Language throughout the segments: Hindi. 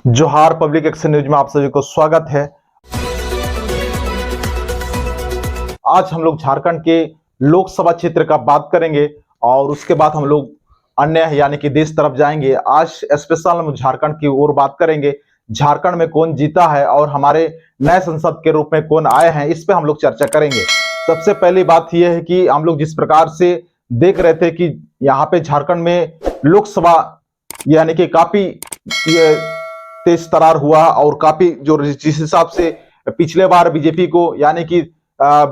जोहार पब्लिक एक्शन न्यूज में आप सभी को स्वागत है। आज हम लोग झारखंड के लोकसभा क्षेत्र का बात करेंगे और उसके बाद हम लोग अन्य यानी कि देश तरफ जाएंगे। आज स्पेशल हम झारखंड की ओर बात करेंगे। झारखंड में कौन जीता है और हमारे नए संसद के रूप में कौन आए हैं, इस पे हम लोग चर्चा करेंगे। सबसे पहली बात यह है कि हम लोग जिस प्रकार से देख रहे थे कि यहाँ पे झारखंड में लोकसभा यानी कि काफी तेज तरार हुआ और काफी जो जिस हिसाब से पिछले बार बीजेपी को यानी कि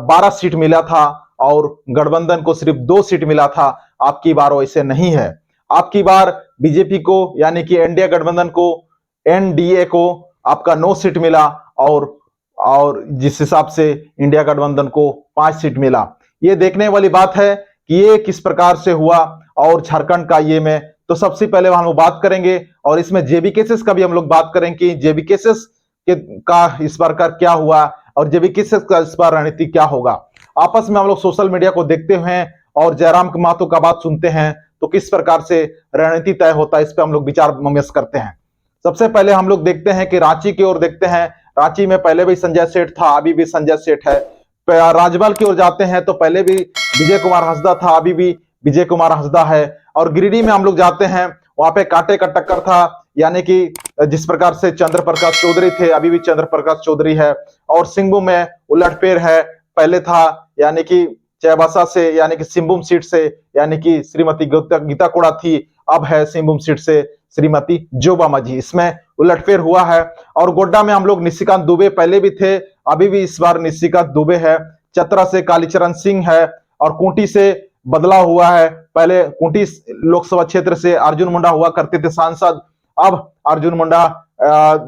12 सीट मिला था और गठबंधन को सिर्फ 2 सीट मिला था, आपकी बार वैसे नहीं है। आपकी बार बीजेपी को यानी कि एनडीए गठबंधन को एनडीए को आपका 9 सीट मिला और जिस हिसाब से इंडिया गठबंधन को 5 सीट मिला। ये देखने वाली बात है कि ये किस प्रकार से हुआ और झारखंड का ये में तो सबसे पहले हम लोग बात करेंगे और इसमें जेबी केसेस का भी हम लोग बात करेंगे कि जेबी केसेस का इस बार का क्या हुआ और जेबी केसेस का इस बार रणनीति क्या होगा। आपस में हम लोग सोशल मीडिया को देखते हैं और जयराम महतो का बात सुनते हैं तो किस प्रकार से रणनीति तय होता है, इस पर हम लोग विचार विमर्श करते हैं। सबसे पहले हम लोग देखते हैं कि रांची की ओर देखते हैं। रांची में पहले भी संजय सेठ था, अभी भी संजय सेठ है। राजमहल की ओर जाते हैं तो पहले भी विजय कुमार हंसदा था, अभी भी विजय कुमार हंसदा है। और गिरिडीह में हम लोग जाते हैं, वहां पे कांटे का टक्कर था, यानी कि जिस प्रकार से चंद्र प्रकाश चौधरी थे, अभी भी चंद्र प्रकाश चौधरी है। और सिंहभूम में उलटफेर है, पहले था यानी कि चाईबासा से यानी कि सिंहभूम सीट से यानी कि श्रीमती गीता कोड़ा थी, अब है सिंहभूम सीट से श्रीमती जोबा माझी, इसमें उलटफेर हुआ है। और गोड्डा में हम लोग निशिकांत दुबे पहले भी थे, अभी भी इस बार निशिकांत दुबे है। चतरा से कालीचरण सिंह है और खूंटी से बदलाव हुआ है। पहले खूंटी लोकसभा क्षेत्र से अर्जुन मुंडा हुआ करते थे सांसद, अब अर्जुन मुंडा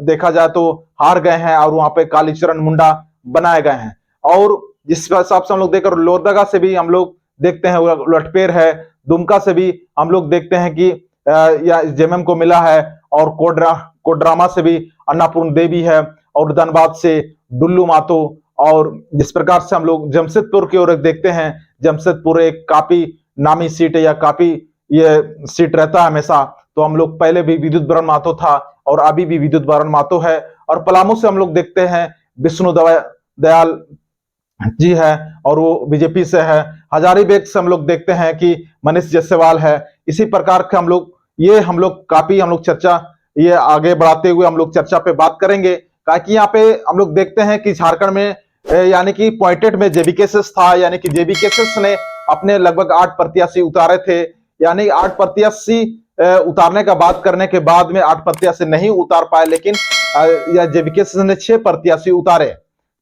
देखा जाए तो हार गए हैं और वहां पे कालीचरण मुंडा बनाए गए हैं। और जिस हिसाब से हम लोग देखकर लोहरदगा से भी हम लोग देखते हैं उलटफेर है। दुमका से भी हम लोग देखते हैं कि या जेएमएम को मिला है। और कोडरामा से भी अन्नापूर्ण देवी है और धनबाद से डुल्लू मातो। और जिस प्रकार से हम लोग जमशेदपुर की ओर देखते हैं, जमशेदपुर एक काफी नामी सीट है या काफी ये सीट रहता है हमेशा, तो हम लोग पहले भी विद्युत बरण महतो था और अभी भी विद्युत बरण महतो है। और पलामू से हम लोग देखते हैं विष्णु दयाल जी है और वो बीजेपी से है। हजारीबाग से हम लोग देखते हैं कि मनीष जायसवाल है। इसी प्रकार के हम लोग काफी हम लोग चर्चा ये आगे बढ़ाते हुए हम लोग चर्चा पे बात करेंगे। ताकि यहाँ पे हम लोग देखते हैं कि झारखंड में यानी कि पॉइंटेड में जेबी केसेस था, यानी कि जेबी केसेस ने अपने लगभग 8 प्रत्याशी उतारे थे। यानी 8 प्रत्याशी उतारने का बात करने के बाद में 8 प्रत्याशी नहीं उतार पाए, लेकिन जेबी केसेस ने 6 प्रत्याशी उतारे।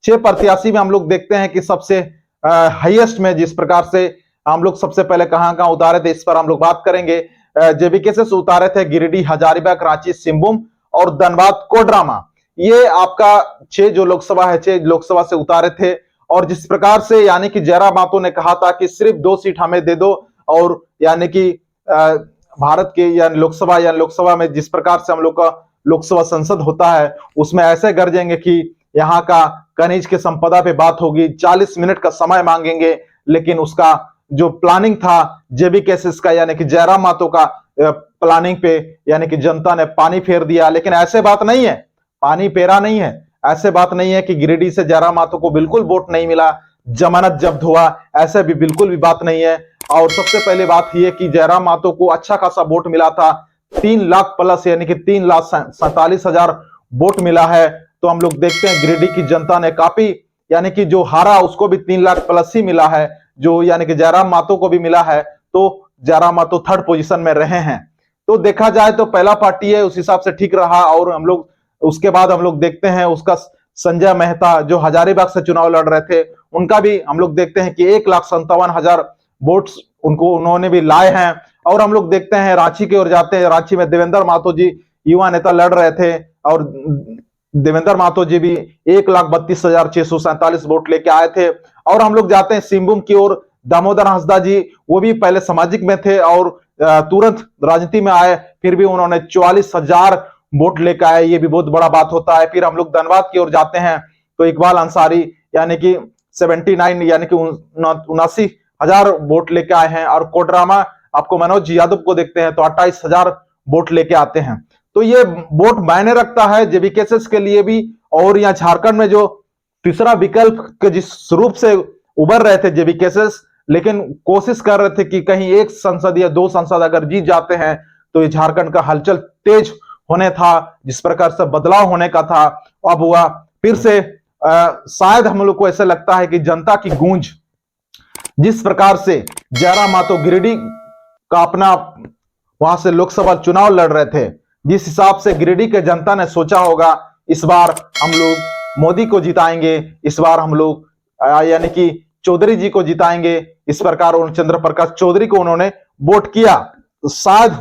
6 प्रत्याशी में हम लोग देखते हैं कि सबसे हाईएस्ट में जिस प्रकार से हम लोग सबसे पहले कहां उतारे थे, इस पर हम लोग बात करेंगे। जेबी केसेस उतारे थे गिरिडीह, हजारीबाग, रांची, सिंहभूम और धनबाद कोडरामा। ये आपका 6 जो लोकसभा है, 6 लोकसभा से उतारे थे। और जिस प्रकार से यानी कि जयराम महतो ने कहा था कि सिर्फ 2 सीट हमें दे दो, और यानी कि भारत के या लोकसभा में जिस प्रकार से हम लोग का लोकसभा संसद होता है उसमें ऐसे गरजेंगे कि यहाँ का खनिज के संपदा पे बात होगी, 40 मिनट का समय मांगेंगे। लेकिन उसका जो प्लानिंग था जेबी केसेस का यानी कि जयराम महतो का प्लानिंग पे यानी कि जनता ने पानी फेर दिया। लेकिन ऐसे बात नहीं है, पानी फेरा नहीं है, ऐसे बात नहीं है कि गिरिडीह से जयराम महतो को बिल्कुल वोट नहीं मिला, जमानत जब्त हुआ, ऐसे भी बिल्कुल भी बात नहीं है। और सबसे पहले बात यह कि जयराम महतो को अच्छा खासा वोट मिला था, 3 लाख प्लस यानी कि 3,47,000 वोट मिला है। तो हम लोग देखते हैं गिरिडीह की जनता ने काफी यानी कि जो हारा उसको भी 3 लाख प्लस ही मिला है, जो यानी कि जयराम महतो को भी मिला है। तो जयराम महतो 3rd पोजीशन में रहे हैं। तो देखा जाए तो पहला पार्टी है उस हिसाब से ठीक रहा। और हम लोग उसके बाद हम लोग देखते हैं उसका संजय मेहता जो हजारीबाग से चुनाव लड़ रहे थे, उनका भी हम लोग देखते हैं कि 1,57,000 वोट्स उन्होंने भी लाए हैं। और हम लोग देखते हैं रांची की ओर जाते हैं, रांची में देवेंद्र महतो जी युवा नेता लड़ रहे थे और देवेंद्र महतो जी भी 1,32,647 वोट लेके आए थे। और हम लोग जाते हैं सिंहभूम की ओर, दामोदर हंसदा जी वो भी पहले सामाजिक में थे और तुरंत राजनीति में आए, फिर भी उन्होंने 44,000 वोट लेकर आए, ये भी बहुत बड़ा बात होता है। फिर हम लोग धनबाद की ओर जाते हैं तो इकबाल अंसारी यानी कि 79 यानी कि 79,000 वोट लेके आए हैं। और कोडरामा आपको मनोज यादव को देखते हैं तो 28,000 वोट लेके आते हैं। तो ये वोट मायने रखता है जेबी केसेस के लिए भी। और यहाँ झारखंड में जो तीसरा विकल्प के जिस रूप से उभर रहे थे जेबी केसेस, लेकिन कोशिश कर रहे थे कि कहीं एक संसद या दो संसद अगर जीत जाते हैं तो ये झारखंड का हलचल तेज होने था, जिस प्रकार से बदलाव होने का था अब हुआ। फिर से शायद हम लोग को ऐसा लगता है कि जनता की गूंज जिस प्रकार से जयराम मातो गिरिडीह का अपना वहां से लोकसभा चुनाव लड़ रहे थे, जिस हिसाब से गिरिडीह के जनता ने सोचा होगा इस बार हम लोग मोदी को जिताएंगे, इस बार हम लोग यानी कि चौधरी जी को जिताएंगे, इस प्रकार चंद्र प्रकाश चौधरी को उन्होंने वोट किया। तो शायद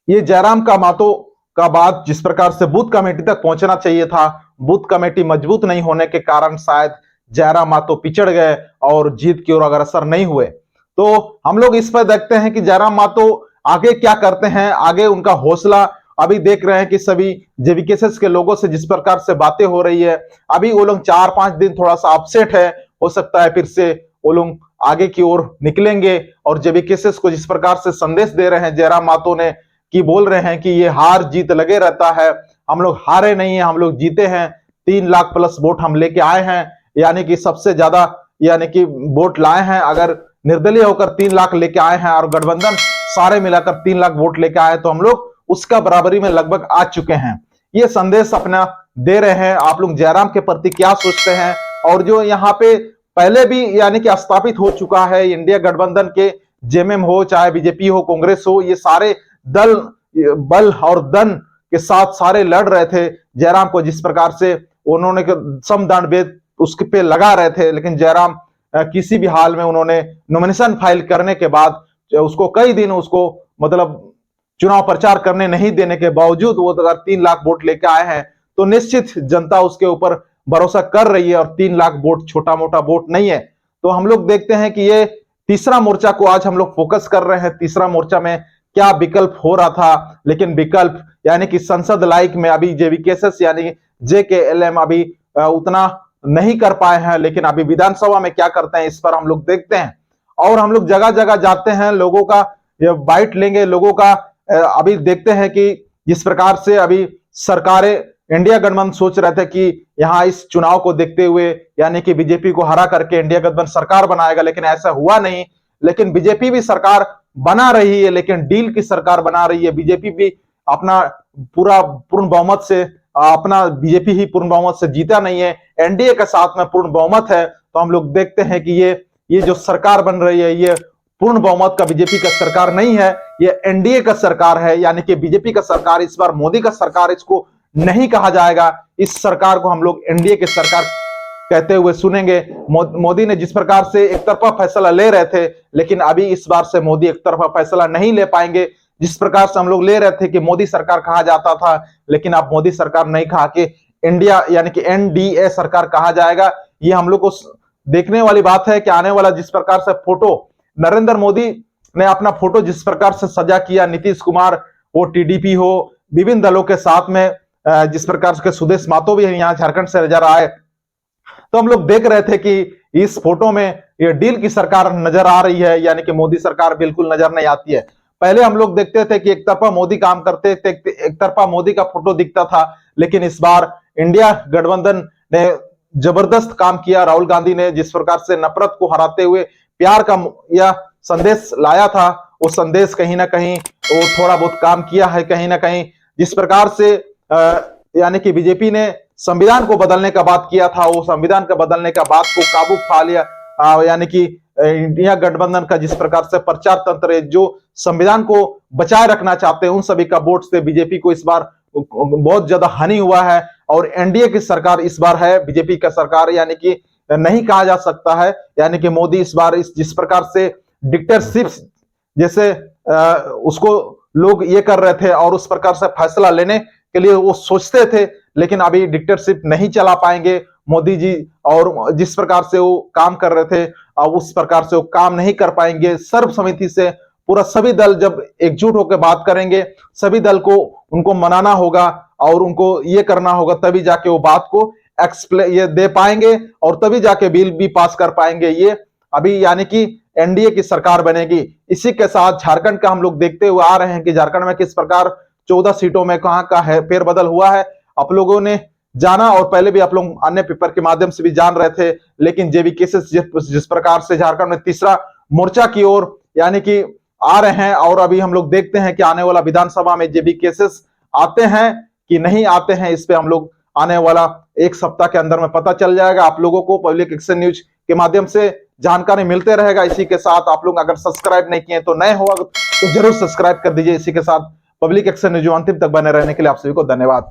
ये जयराम का मातो का बात जिस प्रकार से बूथ कमेटी तक पहुंचना चाहिए था, बूथ कमेटी मजबूत नहीं होने के कारण शायद जयराम मातो पिछड़ गए और जीत की ओर अग्रसर नहीं हुए। तो हम लोग इस पर देखते हैं कि जयराम मातो आगे क्या करते हैं, आगे उनका हौसला। अभी देख रहे हैं कि सभी जेवीकेएस के लोगों से जिस प्रकार से बातें हो रही है, अभी वो लोग 4-5 दिन थोड़ा सा अपसेट है, हो सकता है फिर से वो लोग आगे की ओर निकलेंगे। और जेवीकेएस को जिस प्रकार से संदेश दे रहे हैं जयराम मातो ने, कि बोल रहे हैं कि ये हार जीत लगे रहता है, हम लोग हारे नहीं है, हम लोग जीते हैं, 3 लाख प्लस वोट हम लेके आए हैं, यानी कि सबसे ज्यादा यानी कि वोट लाए हैं। अगर निर्दलीय होकर 3 लाख लेके आए हैं और गठबंधन सारे मिलाकर 3 लाख वोट लेके आए तो हम लोग उसका बराबरी में लगभग आ चुके हैं। ये संदेश अपना दे रहे हैं। आप लोग जयराम के प्रति क्या सोचते हैं? और जो यहाँ पे पहले भी यानी कि स्थापित हो चुका है इंडिया गठबंधन के, जेएमएम हो चाहे बीजेपी हो कांग्रेस हो, ये सारे दल बल और दन के साथ सारे लड़ रहे थे जयराम को, जिस प्रकार से उन्होंने समदान वेद उसके पे लगा रहे थे, लेकिन जयराम किसी भी हाल में उन्होंने नॉमिनेशन फाइल करने के बाद उसको कई दिन उसको मतलब चुनाव प्रचार करने नहीं देने के बावजूद वो अगर 3 लाख वोट लेके आए हैं तो निश्चित जनता उसके ऊपर भरोसा कर रही है। और 3 लाख वोट छोटा मोटा वोट नहीं है। तो हम लोग देखते हैं कि ये तीसरा मोर्चा को आज हम लोग फोकस कर रहे हैं। तीसरा मोर्चा में क्या विकल्प हो रहा था, लेकिन विकल्प यानी कि संसद लाइक में अभी जेवीकेएस यानी JKLM अभी उतना नहीं कर पाए हैं, लेकिन अभी विधानसभा में क्या करते हैं इस पर हम लोग देखते हैं। और हम लोग जगह जगह जाते हैं, लोगों का बाइट लेंगे, लोगों का अभी देखते हैं कि जिस प्रकार से अभी सरकारें इंडिया गठबंधन सोच रहे थे कि यहाँ इस चुनाव को देखते हुए यानी कि बीजेपी को हरा करके इंडिया गठबंधन सरकार बनाएगा, लेकिन ऐसा हुआ नहीं। लेकिन बीजेपी भी सरकार बना रही है, लेकिन डील की सरकार बना रही है। बीजेपी भी अपना पूर्ण बहुमत से बीजेपी ही पूर्ण बहुमत से जीता नहीं है, एनडीए के साथ में पूर्ण बहुमत है। तो हम लोग देखते हैं कि ये जो सरकार बन रही है ये पूर्ण बहुमत का बीजेपी का सरकार नहीं है, ये एनडीए का सरकार है, यानी कि बीजेपी का सरकार। इस बार मोदी का सरकार इसको नहीं कहा जाएगा, इस सरकार को हम लोग एनडीए की सरकार कहते हुए सुनेंगे। मोदी ने जिस प्रकार से एक तरफा फैसला ले रहे थे, लेकिन अभी इस बार से मोदी एक तरफा फैसला नहीं ले पाएंगे। जिस प्रकार से हम लोग ले रहे थे कि मोदी सरकार कहा जाता था, लेकिन अब मोदी सरकार नहीं कहा के इंडिया यानी कि एनडीए सरकार कहा जाएगा। ये हम लोग को देखने वाली बात है कि आने वाला जिस प्रकार से फोटो नरेंद्र मोदी ने अपना फोटो जिस प्रकार से सजा किया, नीतीश कुमार हो, टीडीपी हो, विभिन्न दलों के साथ में जिस प्रकार से सुदेश महतो भी यहाँ झारखंड से नजर आए, तो हम लोग देख रहे थे कि इस फोटो में ये डील की सरकार नजर आ रही है, यानी कि मोदी सरकार बिल्कुल नजर नहीं आती है। पहले हम लोग देखते थे कि एक तरफा मोदी काम करते थे, एक तरफा मोदी का फोटो दिखता था, लेकिन इस बार इंडिया गठबंधन ने जबरदस्त काम किया। राहुल गांधी ने जिस प्रकार से नफरत को हराते हुए प्यार का यह संदेश लाया था, वो संदेश कहीं ना कहीं वो थोड़ा बहुत काम किया है। कहीं ना कहीं जिस प्रकार से यानी कि बीजेपी ने संविधान को बदलने का बात किया था, वो संविधान का बदलने का बात को काबू पा लिया। यानी कि इंडिया गठबंधन का जिस प्रकार से प्रचार तंत्र है, जो संविधान को बचाए रखना चाहते हैं, उन सभी का वोट से बीजेपी को इस बार बहुत ज्यादा हानि हुआ है। और एनडीए की सरकार इस बार है, बीजेपी का सरकार यानी कि नहीं कहा जा सकता है। यानी कि मोदी इस बार जिस प्रकार से डिक्टेटरशिप जैसे उसको लोग ये कर रहे थे और उस प्रकार से फैसला लेने के लिए वो सोचते थे, लेकिन अभी डिक्टेटरशिप नहीं चला पाएंगे मोदी जी। और जिस प्रकार से वो काम कर रहे थे उस प्रकार से वो काम नहीं कर पाएंगे। सर्वसम्मति से पूरा सभी दल जब एकजुट होकर बात करेंगे, सभी दल को उनको मनाना होगा और उनको ये करना होगा, तभी जाके वो बात को ये दे पाएंगे और तभी जाके बिल भी पास कर पाएंगे। ये अभी यानी कि एनडीए की सरकार बनेगी। इसी के साथ झारखंड का हम लोग देखते हुए आ रहे हैं कि झारखंड में किस प्रकार 14 सीटों में कहां का है फेरबदल हुआ है, आप लोगों ने जाना। और पहले भी आप लोग अन्य पेपर के माध्यम से भी जान रहे थे, लेकिन जेबी केसेस जिस प्रकार से झारखंड में तीसरा मोर्चा की ओर यानी कि आ रहे हैं, और अभी हम लोग देखते हैं कि आने वाला विधानसभा में जेबी केसेस आते हैं कि नहीं आते हैं, इस पे हम लोग आने वाला एक सप्ताह के अंदर में पता चल जाएगा। आप लोगों को पब्लिक एक्शन न्यूज के माध्यम से जानकारी मिलते रहेगा। इसी के साथ आप लोग अगर सब्सक्राइब नहीं किए तो नए हो तो जरूर सब्सक्राइब कर दीजिए। इसी के साथ पब्लिक एक्शन न्यूज अंतिम तक बने रहने के लिए आप सभी को धन्यवाद।